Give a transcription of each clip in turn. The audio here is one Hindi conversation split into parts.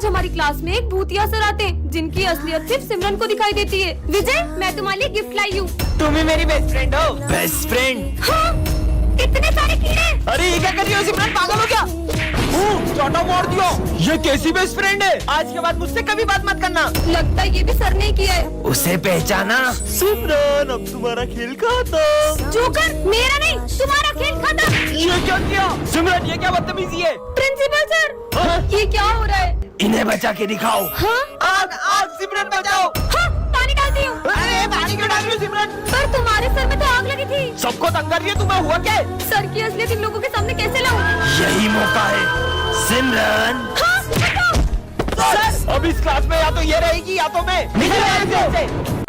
आज हमारी क्लास में एक भूतिया सर आते हैं जिनकी असलियत सिर्फ सिमरन को दिखाई देती है। विजय, मैं तुम्हारे लिए गिफ्ट लाई हूँ। तुम ही मेरी बेस्ट फ्रेंड हो। Best friend? हाँ, इतने सारे कीड़े। अरे ये क्या कर रही हो सिमरन, पागल हो क्या? चाटा मार दिया। ये कैसी बेस्ट फ्रेंड है? आज के बाद मुझसे कभी बात मत करना। लगता है ये भी सर ने किया है। उसे पहचाना? सिमरन, अब तुम्हारा खेल खत्म। जोकर, मेरा नहीं, तुम्हारा खेल खत्म। ये क्या किया सिमरन? ये क्या बदतमीजी है? प्रिंसिपल सर, ये क्या हो रहा है? इन्हें बचा के दिखाओ। हाँ? आग आग, सिमरन बचाओ। हाँ, पानी डालती हूँ। अरे पानी क्यों डाल रही हो सिमरन? पर तुम्हारे सर में तो आग लगी थी। सबको तंग कर रही है, तुम्हें हुआ क्या? सर की असलियत इन लोगों के सामने कैसे लाऊं? यही मौका है सिमरन। हाँ, सर, अब इस क्लास में या तो ये रहेगी या तो मैं। निकल यहाँ से।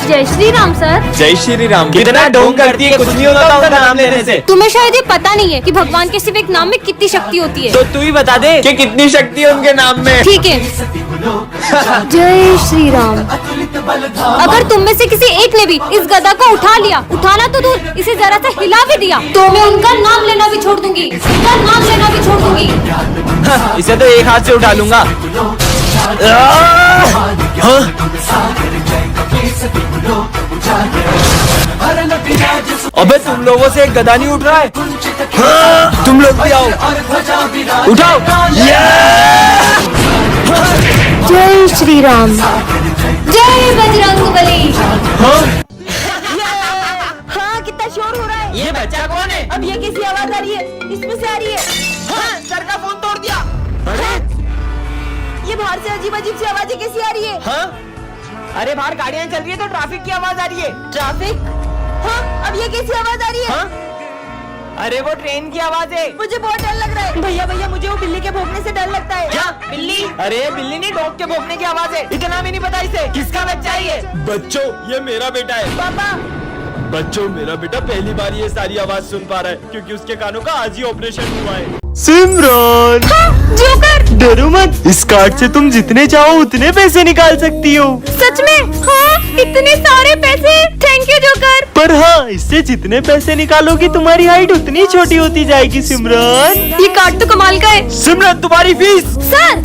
जय श्री राम सर। जय श्री राम। कितना ढोंग करती है, कुछ नहीं होता उनका नाम लेने से। तुम्हें शायद ये पता नहीं है कि भगवान के सिर्फ एक नाम में कितनी शक्ति होती है। तो तू ही बता दे कि कितनी शक्ति है उनके नाम में। ठीक है। जय श्री राम। अगर तुम में से किसी एक ने भी इस गदा को उठा लिया, उठाना तो दूर, इसे जरा सा हिला भी दिया, तो मैं उनका नाम लेना भी छोड़ दूंगी। उनका नाम लेना भी छोड़ दूंगी। इसे तो एक हाथ से उठा लूंगा। अबे तुम लोगों से एक गदा नहीं उठ रहा है। हाँ, तुम लोग भी आओ, उठाओ। जय श्री राम। जय बजरंगबली। हाँ, कितना शोर हो रहा है। ये बच्चा कौन है? अब ये कैसी आवाज आ रही है? इसमें से आ रही है। हाँ, सर का फोन तोड़ दिया। अरे ये बाहर से अजीब अजीब सी आवाजें कैसी आ रही है? हाँ? अरे बाहर गाड़ियाँ चल रही है तो ट्रैफिक की आवाज आ रही है। ट्रैफिक? हाँ, अब ये कैसी आवाज आ रही है? हाँ? अरे वो ट्रेन की आवाज है। मुझे बहुत डर लग रहा है। भैया भैया, मुझे वो बिल्ली के भौंकने से डर लगता है। क्या बिल्ली? अरे बिल्ली नहीं, डॉग के भौंकने की आवाज है। इतना भी नहीं पता इसे। किसका बच्चा है ये? बच्चों, ये मेरा बेटा है। पापा। बच्चों, मेरा बेटा पहली बार ये सारी आवाज सुन पा रहा है क्योंकि उसके कानों का आज ही ऑपरेशन हुआ है। सिमरन, हाँ, जोकर। डरो मत, इस कार्ड से तुम जितने चाहो उतने पैसे निकाल सकती हो। सच में? हाँ, इतने सारे पैसे। Thank you joker. पर हाँ, इससे जितने पैसे निकालोगी तुम्हारी हाइट उतनी छोटी होती जाएगी सिमरन। ये कार्ड तो कमाल का है। सिमरन, तुम्हारी फीस। सर,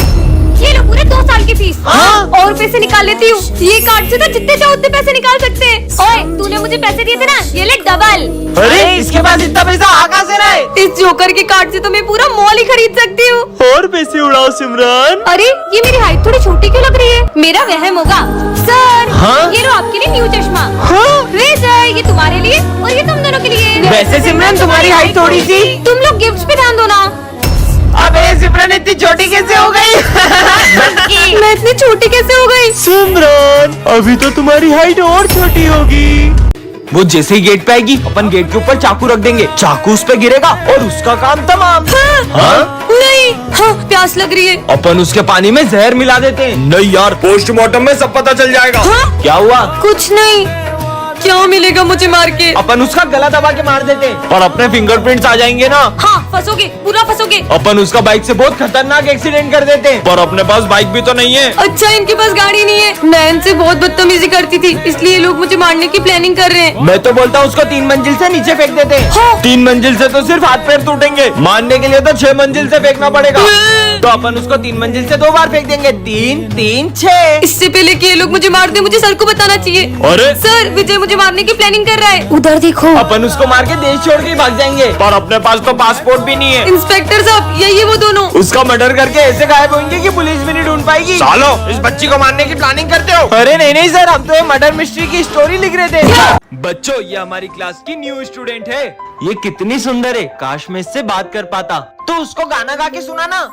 ये लो पूरे 2 साल की फीस। हाँ? और पैसे निकाल लेती हूँ। ये कार्ड से तो जितने चाहो उतने पैसे निकाल सकते हैं। ओए, तूने मुझे पैसे दिए थे ना, ये ले डबल। अरे इसके पास इतना पैसा आ कहाँ से रहा है? इस जोकर के कार्ड से तो मैं पूरा मॉल ही खरीद सकती हूँ। और पैसे उड़ाओ सिमरन। अरे, ये मेरी हाइट थोड़ी छोटी क्यों लग रही है? मेरा वहम होगा। सर, हाँ? ये लो आपके लिए न्यू चश्मा। हाँ? विजय, ये तुम्हारे लिए और ये तुम दोनों के लिए। वैसे सिमरन तुम्हारी हाइट थोड़ी सी। तुम लोग गिफ्ट पे ध्यान दो ना। अबे सिमरन इतनी छोटी कैसे हो गई? मैं इतनी छोटी कैसे हो गई? सिमरन, अभी तो तुम्हारी हाइट और छोटी होगी। वो जैसे ही गेट पे आएगी, अपन गेट के ऊपर चाकू रख देंगे, चाकू उस पे गिरेगा और उसका काम तमाम। हाँ? नहीं। हाँ, प्यास लग रही है। अपन उसके पानी में जहर मिला देते हैं। नहीं यार, पोस्टमार्टम में सब पता चल जाएगा। हाँ? क्या हुआ? कुछ नहीं। क्या मिलेगा मुझे मार के? अपन उसका गला दबा के मार देते हैं और अपने फिंगरप्रिंट्स आ जाएंगे ना। हाँ, फंसोगे, पूरा फंसोगे। अपन उसका बाइक से बहुत खतरनाक एक्सीडेंट कर देते हैं, पर अपने पास बाइक भी तो नहीं है। अच्छा, इनके पास गाड़ी नहीं है। मैं इनसे बहुत बदतमीजी करती थी, इसलिए लोग मुझे मारने की प्लानिंग कर रहे हैं। मैं तो बोलता हूँ उसको 3 मंजिल से नीचे फेंक देते हैं। हाँ। 3 मंजिल से तो सिर्फ हाथ पैर टूटेंगे, मारने के लिए तो 6 मंजिल से फेंकना पड़ेगा। तो अपन उसको 3 मंजिल से 2 बार फेंक देंगे। 3 3 6। इससे पहले कि ये लोग मुझे मार दे, मुझे सर को बताना चाहिए। अरे सर, विजय मुझे मारने की प्लानिंग कर रहा है। उधर देखो। अपन उसको मार के देश छोड़ के ही भाग जाएंगे, पर अपने पास तो पासपोर्ट भी नहीं है। इंस्पेक्टर साहब, यही वो दोनों। उसका मर्डर करके ऐसे गायब होंगे कि पुलिस भी नहीं ढूंढ पाएगी। सालो, इस बच्ची को मारने की प्लानिंग करते हो? अरे नहीं नहीं सर, हम तो ये मर्डर मिस्ट्री की स्टोरी लिख रहे थे। बच्चों, ये हमारी क्लास की न्यू स्टूडेंट है। ये कितनी सुंदर है, काश मैं इससे बात कर पाता। तो उसको गाना गा के सुनाना।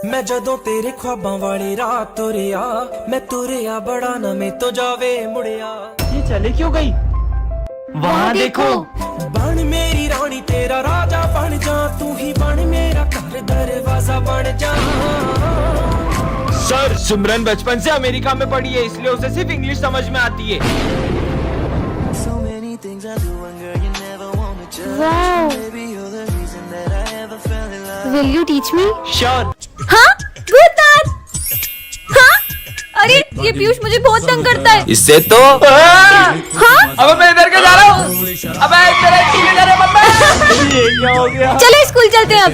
मैं जदों तेरे ख्वाबां वाली रात तुरिया, मैं तुरिया बड़ा ना मैं तो जावे मुड़िया। ये चले क्यों गई? वहाँ देखो। बन मेरी रानी तेरा राजा बन जा, तू ही बन मेरा घर दरवाजा बन जा। सर, सिमरन बचपन से अमेरिका में पढ़ी है, इसलिए उसे सिर्फ इंग्लिश समझ में आती है। Will you teach me? Sure. हाँ? भूतनाथ! हाँ? अरे, ये पीयूष मुझे बहुत तंग करता है। इससे तो हाँ? अब मैं इधर के जा रहा हूँ। अबे तेरे किधर है मम्मा? ये क्या हो गया? चलो स्कूल चलते हैं अब।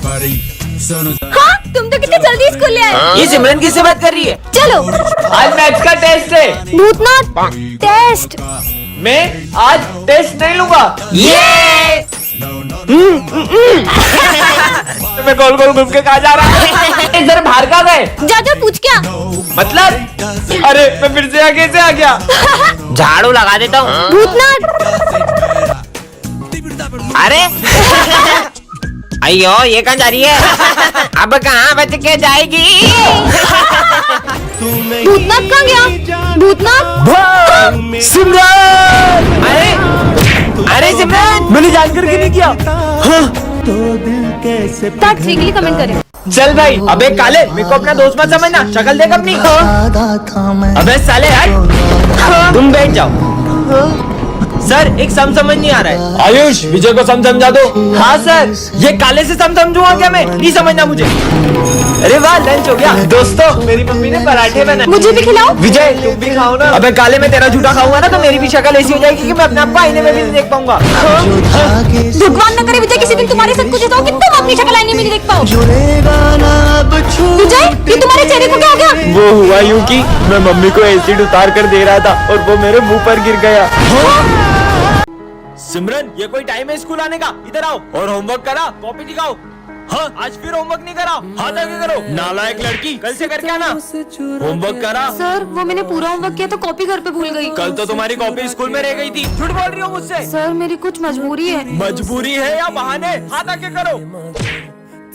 हाँ? तुम तो कितने जल्दी स्कूल ले आए। ये सिमरन किससे बात कर रही है? चलो आज मैथ्स का टेस्ट है। भूतनाथ टेस्ट। मैं आज टेस्ट नहीं लूंगा। ये मैं गोल गोल घूम के कहा जा रहा है? इधर बाहर कहाँ गए? जा जा पूछ क्या। मतलब अरे मैं फिर से आगे से आ गया। झाड़ू लगा देता हूँ। भूतनाथ अरे अयो ये कहाँ जा रही है? अब कहाँ बच के जाएगी? भूतनाथ कहाँ गया? भूतनाथ सिमरन! अरे सिमरन मैंने जानकर क्यों नहीं किया? ताज के लिए कमेंट करें। चल भाई अबे काले मेरे को अपना दोस्त मत समझना, शक्ल देख अपनी। अबे साले हट, तुम बैठ जाओ। सर एक सम समझ नहीं आ रहा है। आयुष विजय को सम समझा दो। हाँ सर। ये काले से सम समझूंगा क्या मैं? नहीं समझना मुझे। अरे वाह लंच हो गया। दोस्तों मेरी मम्मी ने पराठे बनाए, मुझे भी खिलाओ। विजय तुम भी खाओ ना। अबे काले मैं तेरा झूठा खाऊंगा ना तो मेरी भी शक्ल ऐसी हो जाएगी कि मैं अपने आप को आईने में भी नहीं देख पाऊंगा। भगवान न करे विजय किसी दिन तुम्हारे साथ कुछ ऐसा हो कि तुम अपनी शक्ल आईने में नहीं देख पाओ। विजय ये तुम्हारे चेहरे को क्या हो गया? वो हुआ यूं कि मैं मम्मी को एसिड उतार कर दे रहा था और वो मेरे मुंह पर गिर गया। सिमरन ये कोई टाइम है स्कूल आने का? इधर आओ और होमवर्क करा, कॉपी दिखाओ। हाँ आज फिर होमवर्क नहीं करा, हाथ आगे करो। नालायक लड़की, कल से करके आना। होमवर्क करा? सर वो मैंने पूरा होमवर्क किया तो कॉपी घर पे भूल गई। कल तो तुम्हारी कॉपी स्कूल में रह गई थी। झूठ बोल रही हो मुझसे? सर मेरी कुछ मजबूरी है। मजबूरी है या बहाने? हाथ आगे करो।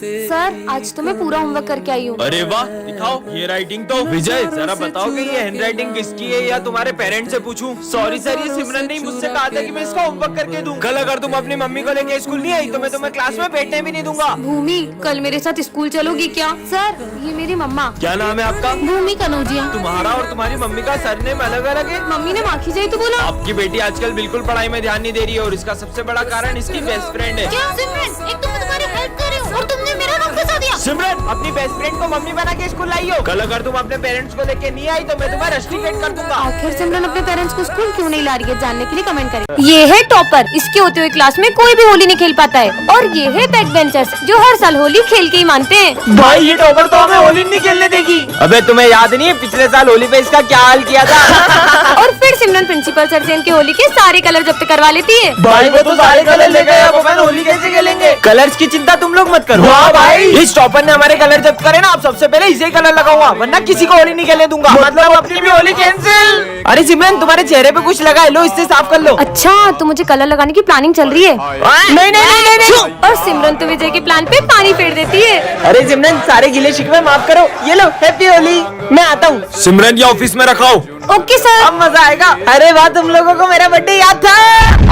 सर आज तो मैं पूरा होमवर्क करके आई हूँ। अरे वाह दिखाओ ये राइटिंग तो। विजय जरा बताओ कि ये हैंडराइटिंग किसकी है या तुम्हारे पेरेंट्स से पूछूं? सॉरी सर ये सिमरन ने मुझसे कहा था कि मैं इसका होमवर्क करके दूं। कल अगर तुम अपनी मम्मी को लेके स्कूल नहीं आई तो मैं तुम्हें क्लास में बैठने भी नहीं दूंगा। भूमि कल मेरे साथ स्कूल चलोगी क्या? सर ये मेरी मम्मा। क्या नाम है आपका? भूमि कनौजिया। तुम्हारा और तुम्हारी मम्मी का सरनेम अलग अलग है। मम्मी ने माखी जाई तो बोला। आपकी बेटी आजकल बिल्कुल पढ़ाई में ध्यान नहीं दे रही है और इसका सबसे बड़ा कारण इसकी बेस्ट फ्रेंड है। क्या सिमरन एक तो मैं तुम्हारी हेल्प कर रही हूँ और तुमने मेरा नाम फंसा दिया। सिमरन अपनी बेस्ट फ्रेंड को मम्मी बना के स्कूल लाई हो। कल अगर तुम अपने पेरेंट्स को लेके नहीं आई तो मैं तुम्हें रस्टिकेट कर दूंगा। आखिर सिमरन अपने पेरेंट्स को स्कूल क्यों नहीं ला रही है जानने के लिए कमेंट करें। ये है टॉपर, इसके होते हुए क्लास में कोई भी होली नहीं खेल पाता है। और ये है बैक बेंचर्स जो हर साल होली खेल के ही मानते हैं। भाई ये टॉपर तो हमें होली नहीं खेलने देगी। अबे तुम्हें याद नहीं है पिछले साल होली पे इसका क्या हाल किया था? और फिर सिमरन प्रिंसिपल सर से इनके होली के सारे कलर जब्त करवा लेती है। भाई वो तो सारे कलर ले गए, अब अपन होली कैसे खेलेंगे? कलर्स की चिंता तुम लोग मत करो। वाह भाई इस टॉपर ने हमारे कलर जब्त करे ना, अब सबसे पहले इसे ही कलर लगाऊंगा वरना किसी को होली नहीं खेलने दूंगा। मतलब अपनी भी होली कैंसिल। अरे सिमरन तुम्हारे चेहरे पे कुछ लगा है, लो इससे साफ कर लो। अच्छा तो मुझे कलर लगाने की प्लानिंग चल रही है। नहीं नहीं नहीं नहीं। और सिमरन तो विजय के प्लान पे पानी फेर देती है। अरे सिमरन सारे गिले शिकवे माफ करो, ये लो हैप्पी होली। मैं आता हूँ। सिमरन ये ऑफिस में रखाओ। Okay sir. अब मजा आएगा। अरे वाह तुम लोगों को मेरा बर्थडे याद था।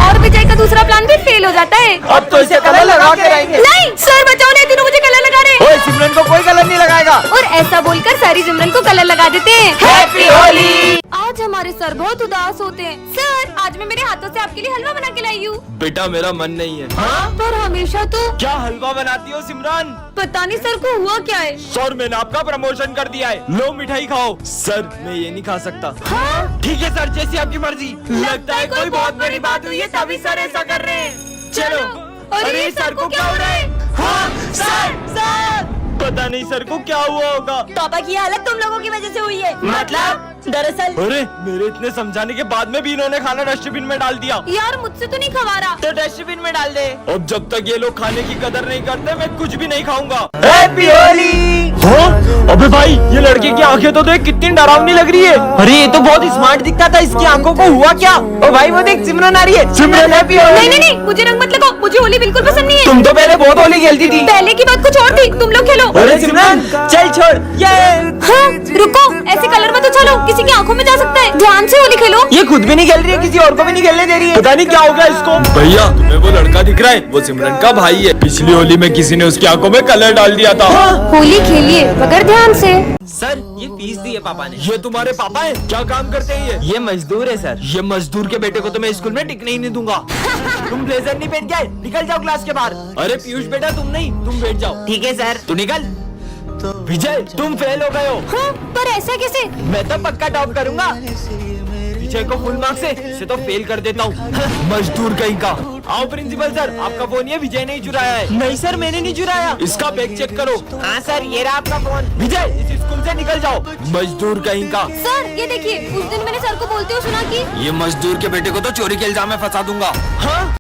और विजय का दूसरा प्लान भी फेल हो जाता है। अब तो इसे कलर लगा के रहेंगे। नहीं सर बचाओ, नहीं तीनों मुझे कलर लगा रहे। ओए सिमरन को कोई कलर नहीं लगाएगा। और ऐसा बोलकर सारी सिमरन को कलर लगा देते हैं। हैप्पी होली। आज हमारे सर बहुत उदास होते हैं। सर आज मैं मेरे हाथों से आपके लिए हलवा बना के लाई हूँ। बेटा मेरा मन नहीं है। पर हमेशा तो क्या हलवा बनाती हो सिमरन? पता नहीं सर को हुआ क्या है। सर मैंने आपका प्रमोशन कर दिया है, लो मिठाई खाओ। सर मैं ये नहीं खा सकता। ठीक है सर जैसी आपकी मर्जी। लगता है कोई बहुत बड़ी बात हुई है तभी सर ऐसा कर रहे हैं। चलो। अरे सर को क्या हो रहा है? हाँ सर पता नहीं सर को क्या हुआ होगा। पापा की हालत तुम लोगों की वजह से हुई है। मतलब दरअसल अरे मेरे इतने समझाने के बाद में भी इन्होंने खाना डस्टबिन में डाल दिया। यार मुझसे तो नहीं खवा रहा। तो डस्टबिन में डाल दे। अब जब तक ये लोग खाने की कदर नहीं करते मैं कुछ भी नहीं खाऊंगा। हैप्पी होली। अबे भाई ये लड़के की आंखें तो देख कितनी डरावनी लग रही है। अरे ये तो बहुत स्मार्ट दिखता था, इसकी आंखों को हुआ क्या? ओ भाई वो देख सिमरन आ रही है। सिमरन हैप्पी होली। नहीं नहीं नहीं मुझे रंग मत लगाओ, मुझे होली बिल्कुल पसंद नहीं है। तुम तो पहले बहुत होली खेलती थी। पहले की बात कुछ और थी, तुम लोग खेलो। अरे सिमरन चल छोड़। ये हाँ रुको, ऐसे कलर मत उछालो, किसी की आंखों में जा सकता है। ध्यान से होली खेलो। ये खुद भी नहीं खेल रही है, किसी और को भी नहीं खेलने दे रही है। पता नहीं क्या हो गया इसको। भैया तुम्हें वो लड़का दिख रहा है? वो सिमरन का भाई है। पिछली होली में किसी ने उसकी आंखों में कलर डाल दिया था। होली खेलिए मगर ध्यान से। सर ये फीस दी है पापा ने। ये तुम्हारे पापा हैं? क्या काम करते हैं ये मजदूर है सर। ये मजदूर के बेटे को तो मैं स्कूल में टिकने ही नहीं दूंगा। तुम ब्लेजर नहीं पहन के आए, निकल जाओ क्लास के बाहर। अरे पीयूष बेटा तुम नहीं, तुम बैठ जाओ। ठीक है सर। तू निकल। विजय तुम फेल हो गए हो। हाँ, पर ऐसा कैसे? मैं तो पक्का टॉप करूंगा। विजय को फुल मार्क्स है, इसे तो फेल कर देता हूँ। मजदूर कहीं का। आओ प्रिंसिपल सर, आपका फोन ये विजय ने ही चुराया है। नहीं सर, मैंने नहीं चुराया। इसका बैग चेक करो। हाँ सर, ये रहा आपका फोन। विजय, इस स्कूल से निकल जाओ, मजदूर कहीं का। सर ये देखिए, उस दिन मैंने सर को बोलते हुए सुना कि ये मजदूर के बेटे को तो चोरी के इल्जाम में फंसा दूंगा। हाँ